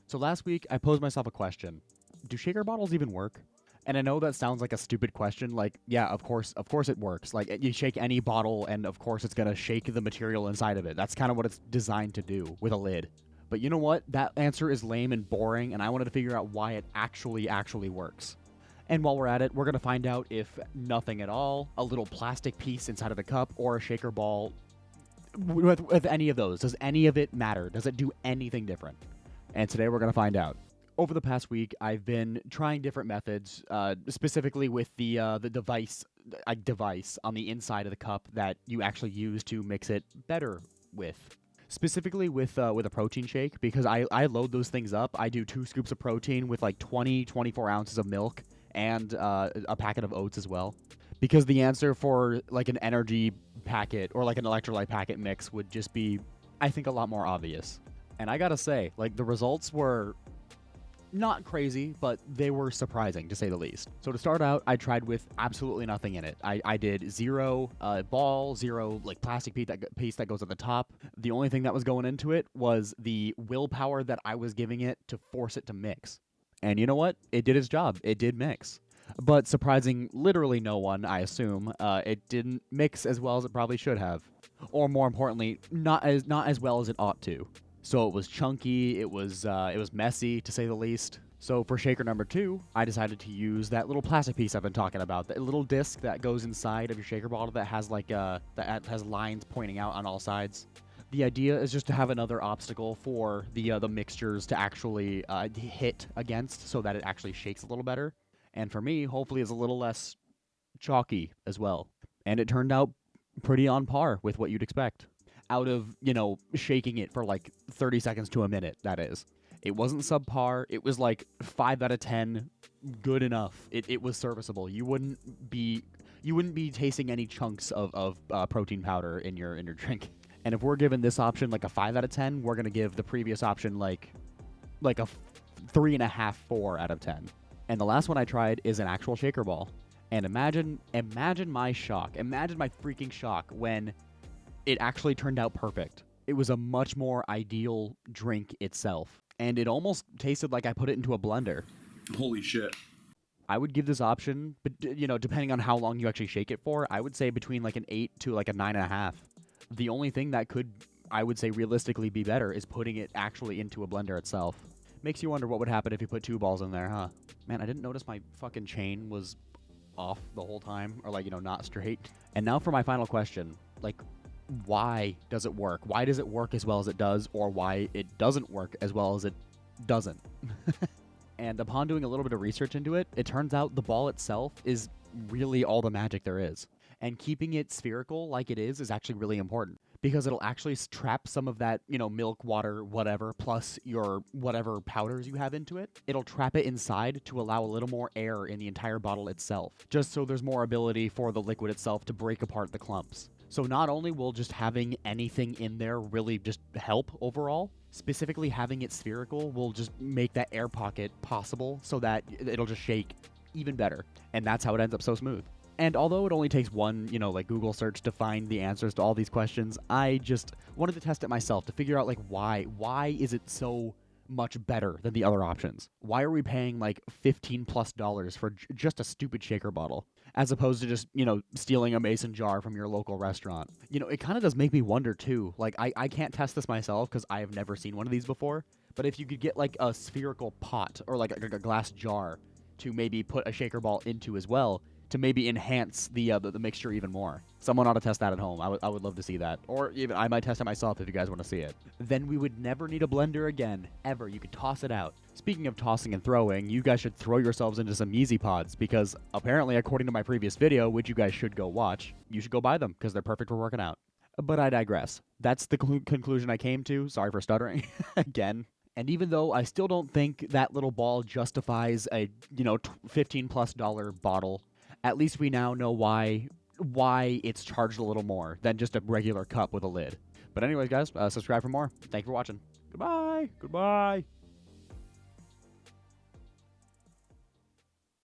So last week, I posed myself a question. Do shaker bottles even work? And I know that sounds like a stupid question. Like, yeah, of course it works. Like, you shake any bottle, and of course it's gonna shake the material inside of it. That's kind of what it's designed to do with a lid. But you know what? That answer is lame and boring, and I wanted to figure out why it actually works. And while we're at it, we're gonna find out if nothing at all, a little plastic piece inside of the cup, or a shaker ball, with any of those, does any of it matter? Does it do anything different? And today we're going to find out. Over the past week, I've been trying different methods, specifically with the device on the inside of the cup that you actually use to mix it better with. Specifically with a protein shake, because I load those things up. I do 2 scoops of protein with like 24 ounces of milk and a packet of oats as well. Because the answer for like an energy packet or like an electrolyte packet mix would just be, I think, a lot more obvious. And I gotta say, like, the results were not crazy, but they were surprising, to say the least. So to start out, I tried with absolutely nothing in it. I did 0 ball, 0 like plastic piece that goes at the top. The only thing that was going into it was the willpower that I was giving it to force it to mix. And you know what? It did its job. It did mix. But surprising literally no one, I assume, it didn't mix as well as it probably should have. Or more importantly, not as well as it ought to. So it was chunky, it was messy, to say the least. So for shaker number 2, I decided to use that little plastic piece I've been talking about, that little disc that goes inside of your shaker bottle that has like that has lines pointing out on all sides. The idea is just to have another obstacle for the mixtures to actually hit against, so that it actually shakes a little better. And for me, hopefully, it's a little less chalky as well. And it turned out pretty on par with what you'd expect out of, shaking it for like 30 seconds to a minute, that is. It wasn't subpar. It was like 5 out of 10, good enough. It was serviceable. You wouldn't be tasting any chunks of protein powder in your drink. And if we're given this option like a 5 out of 10, we're gonna give the previous option like a 3.5, 4 out of 10. And the last one I tried is an actual shaker ball. And imagine my shock. Imagine my freaking shock when it actually turned out perfect. It was a much more ideal drink itself. And it almost tasted like I put it into a blender. Holy shit. I would give this option, but depending on how long you actually shake it for, I would say between like an 8 to like a 9.5. The only thing that could, I would say, realistically be better is putting it actually into a blender itself. Makes you wonder what would happen if you put 2 balls in there, huh? Man, I didn't notice my fucking chain was off the whole time, or like, not straight. And now for my final question. Like, why does it work? Why does it work as well as it does, or why it doesn't work as well as it doesn't? And upon doing a little bit of research into it, it turns out the ball itself is really all the magic there is. And keeping it spherical like it is actually really important, because it'll actually trap some of that, milk, water, whatever, plus your whatever powders you have into it. It'll trap it inside to allow a little more air in the entire bottle itself, just so there's more ability for the liquid itself to break apart the clumps. So not only will just having anything in there really just help overall, specifically having it spherical will just make that air pocket possible, so that it'll just shake even better. And that's how it ends up so smooth. And although it only takes one, like Google search to find the answers to all these questions, I just wanted to test it myself to figure out like why is it so much better than the other options? Why are we paying like $15+ for just a stupid shaker bottle, as opposed to just, stealing a mason jar from your local restaurant? It kind of does make me wonder too. Like, I can't test this myself because I have never seen one of these before, but if you could get like a spherical pot or like a glass jar to maybe put a shaker ball into as well, to maybe enhance the mixture even more. Someone ought to test that at home. I would love to see that. Or even I might test it myself if you guys want to see it. Then we would never need a blender again, ever. You could toss it out. Speaking of tossing and throwing, you guys should throw yourselves into some Yeezy Pods, because apparently, according to my previous video, which you guys should go watch, you should go buy them because they're perfect for working out. But I digress. That's the conclusion I came to. Sorry for stuttering again. And even though I still don't think that little ball justifies a, $15+ bottle, at least we now know why it's charged a little more than just a regular cup with a lid. But anyways, guys, subscribe for more. Thank you for watching. Goodbye. Goodbye.